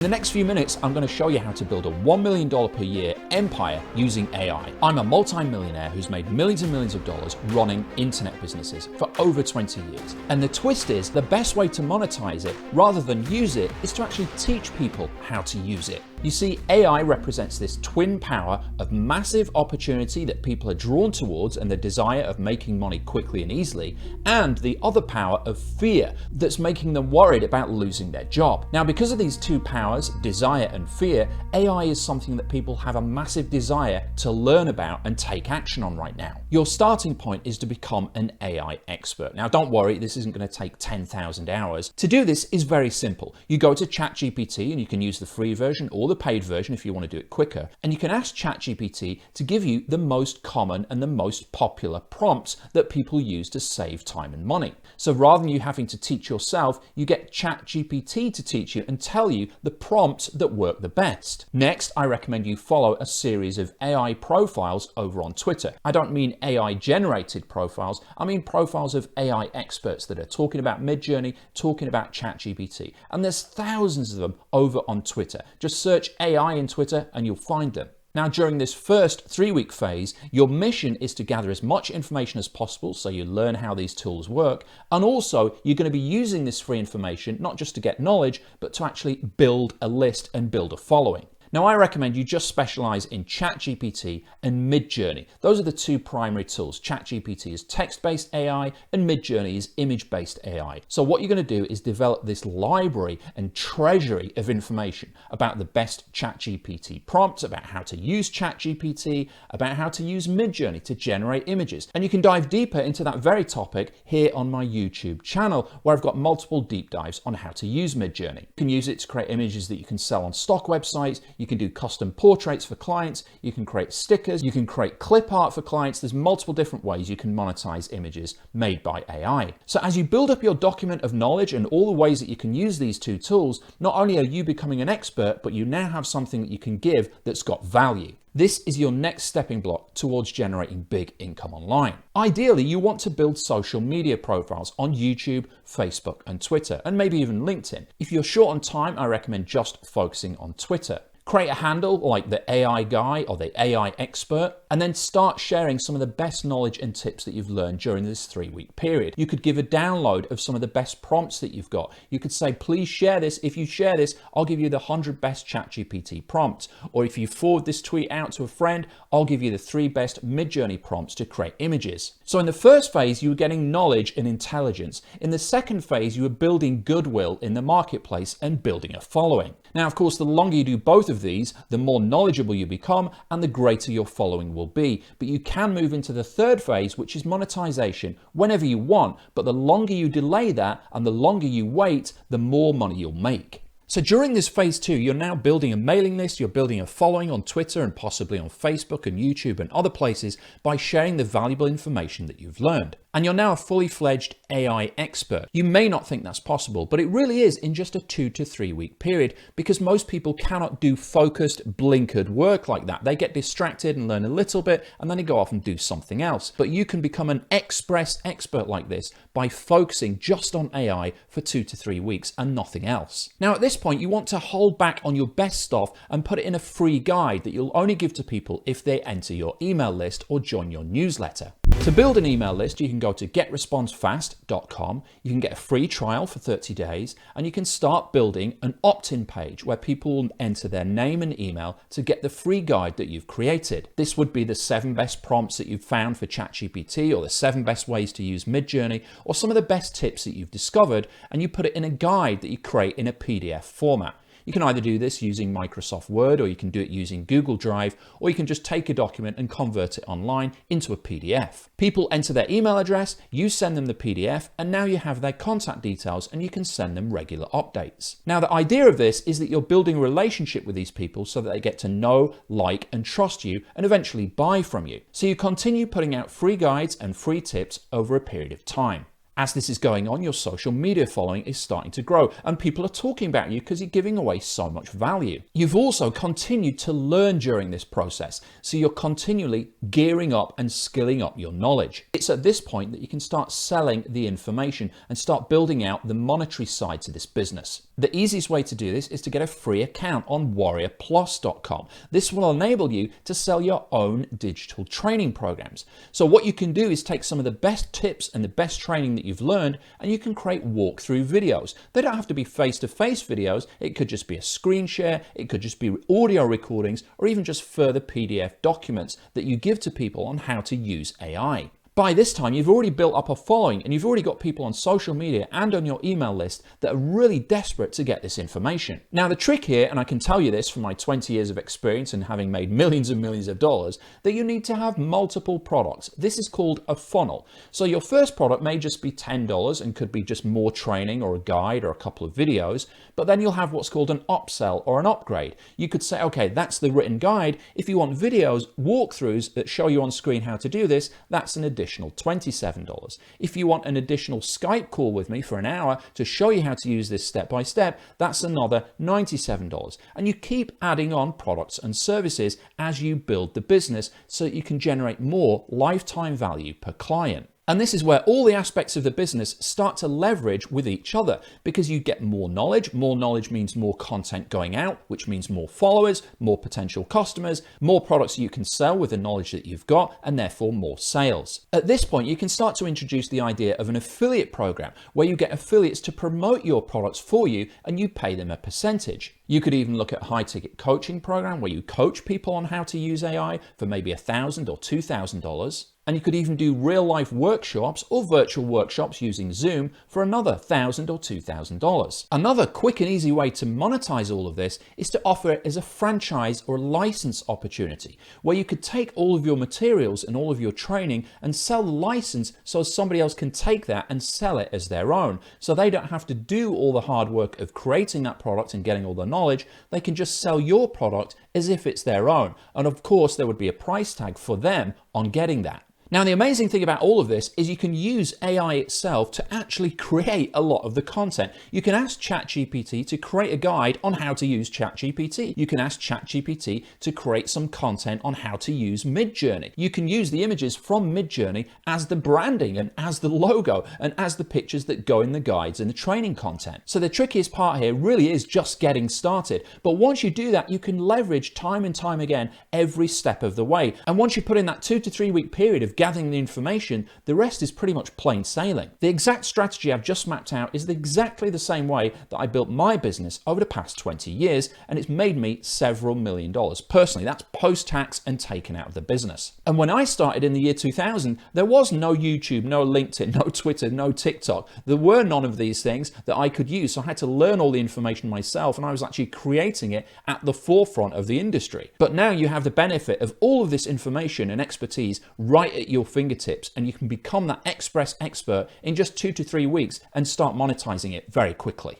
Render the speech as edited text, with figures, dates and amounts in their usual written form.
In the next few minutes, I'm going to show you how to build a $1 million per year empire using AI. I'm a multi-millionaire who's made millions and millions of dollars running internet businesses for over 20 years. And the twist is, the best way to monetize it, rather than use it, is to actually teach people how to use it. You see, AI represents this twin power of massive opportunity that people are drawn towards and the desire of making money quickly and easily, and the other power of fear that's making them worried about losing their job. Now, because of these two powers, desire and fear, AI is something that people have a massive desire to learn about and take action on right now. Your starting point is to become an AI expert. Now, don't worry, this isn't going to take 10,000 hours. To do this is very simple. You go to ChatGPT and you can use the free version or the paid version if you want to do it quicker, and you can ask ChatGPT to give you the most common and the most popular prompts that people use to save time and money. So rather than you having to teach yourself, you get ChatGPT to teach you and tell you the prompts that work the best. Next, I recommend you follow a series of AI profiles over on Twitter. I don't mean AI generated profiles, I mean profiles of AI experts that are talking about Midjourney, talking about ChatGPT, and there's thousands of them over on Twitter. Just search AI in Twitter and you'll find them. Now, during this first 3-week phase, your mission is to gather as much information as possible so you learn how these tools work, and also you're going to be using this free information not just to get knowledge, but to actually build a list and build a following. Now, I recommend you just specialize in ChatGPT and Midjourney. Those are the two primary tools. ChatGPT is text-based AI and Midjourney is image-based AI. So what you're going to do is develop this library and treasury of information about the best ChatGPT prompts, about how to use ChatGPT, about how to use Midjourney to generate images. And you can dive deeper into that very topic here on my YouTube channel, where I've got multiple deep dives on how to use Midjourney. You can use it to create images that you can sell on stock websites. You can do custom portraits for clients, you can create stickers, you can create clip art for clients. There's multiple different ways you can monetize images made by AI. So as you build up your document of knowledge and all the ways that you can use these two tools, not only are you becoming an expert, but you now have something that you can give that's got value. This is your next stepping block towards generating big income online. Ideally, you want to build social media profiles on YouTube, Facebook, and Twitter, and maybe even LinkedIn. If you're short on time, I recommend just focusing on Twitter. Create a handle like the AI guy or the AI expert, and then start sharing some of the best knowledge and tips that you've learned during this 3-week period. You could give a download of some of the best prompts that you've got. You could say, please share this. If you share this, I'll give you the 100 best ChatGPT prompts. Or if you forward this tweet out to a friend, I'll give you the 3 best Midjourney prompts to create images. So in the first phase, you were getting knowledge and intelligence. In the second phase, you were building goodwill in the marketplace and building a following. Now, of course, the longer you do both of these, the more knowledgeable you become and the greater your following will be. But you can move into the third phase, which is monetization, whenever you want. But the longer you delay that and the longer you wait, the more money you'll make. So during this phase 2, you're now building a mailing list, you're building a following on Twitter and possibly on Facebook and YouTube and other places by sharing the valuable information that you've learned. And you're now a fully fledged AI expert. You may not think that's possible, but it really is in just a 2 to 3 week period, because most people cannot do focused, blinkered work like that. They get distracted and learn a little bit and then they go off and do something else. But you can become an express expert like this by focusing just on AI for 2 to 3 weeks and nothing else. Now at this point, you want to hold back on your best stuff and put it in a free guide that you'll only give to people if they enter your email list or join your newsletter. To build an email list, you can go to getresponsefast.com. You can get a free trial for 30 days, and you can start building an opt-in page where people will enter their name and email to get the free guide that you've created. This would be the 7 best prompts that you've found for ChatGPT, or the 7 best ways to use Midjourney, or some of the best tips that you've discovered, and you put it in a guide that you create in a PDF format. You can either do this using Microsoft Word, or you can do it using Google Drive, or you can just take a document and convert it online into a PDF. People enter their email address, you send them the PDF, and now you have their contact details and you can send them regular updates. Now, the idea of this is that you're building a relationship with these people so that they get to know, like, and trust you and eventually buy from you. So you continue putting out free guides and free tips over a period of time. As this is going on, your social media following is starting to grow and people are talking about you because you're giving away so much value. You've also continued to learn during this process, so you're continually gearing up and skilling up your knowledge. It's at this point that you can start selling the information and start building out the monetary side to this business. The easiest way to do this is to get a free account on warriorplus.com. This will enable you to sell your own digital training programs. So what you can do is take some of the best tips and the best training that you've learned, and you can create walkthrough videos. They don't have to be face-to-face videos. It could just be a screen share, it could just be audio recordings, or even just further PDF documents that you give to people on how to use AI. By this time, you've already built up a following and you've already got people on social media and on your email list that are really desperate to get this information. Now, the trick here, and I can tell you this from my 20 years of experience and having made millions and millions of dollars, that you need to have multiple products. This is called a funnel. So your first product may just be $10 and could be just more training or a guide or a couple of videos, but then you'll have what's called an upsell or an upgrade. You could say, okay, that's the written guide. If you want videos, walkthroughs that show you on screen how to do this, that's an additional $27. If you want an additional Skype call with me for an hour to show you how to use this step by step, that's another $97. And you keep adding on products and services as you build the business so that you can generate more lifetime value per client. And this is where all the aspects of the business start to leverage with each other, because you get more knowledge. More knowledge means more content going out, which means more followers, more potential customers, more products you can sell with the knowledge that you've got, and therefore more sales. At this point, you can start to introduce the idea of an affiliate program where you get affiliates to promote your products for you and you pay them a percentage. You could even look at a high-ticket coaching program where you coach people on how to use AI for maybe $1,000 or $2,000. And you could even do real-life workshops or virtual workshops using Zoom for another $1,000 or $2,000. Another quick and easy way to monetize all of this is to offer it as a franchise or license opportunity, where you could take all of your materials and all of your training and sell the license so somebody else can take that and sell it as their own. So they don't have to do all the hard work of creating that product and getting all the knowledge. They can just sell your product as if it's their own. And of course, there would be a price tag for them on getting that. Now, the amazing thing about all of this is you can use AI itself to actually create a lot of the content. You can ask ChatGPT to create a guide on how to use ChatGPT. You can ask ChatGPT to create some content on how to use Midjourney. You can use the images from Midjourney as the branding and as the logo and as the pictures that go in the guides and the training content. So the trickiest part here really is just getting started. But once you do that, you can leverage time and time again every step of the way. And once you put in that 2 to 3 week period of gathering the information, the rest is pretty much plain sailing. The exact strategy I've just mapped out is exactly the same way that I built my business over the past 20 years, and it's made me several $1 million. Personally, that's post-tax and taken out of the business. And when I started in the year 2000, there was no YouTube, no LinkedIn, no Twitter, no TikTok. There were none of these things that I could use, so I had to learn all the information myself, and I was actually creating it at the forefront of the industry. But now you have the benefit of all of this information and expertise right at your fingertips, and you can become that express expert in just 2 to 3 weeks and start monetizing it very quickly.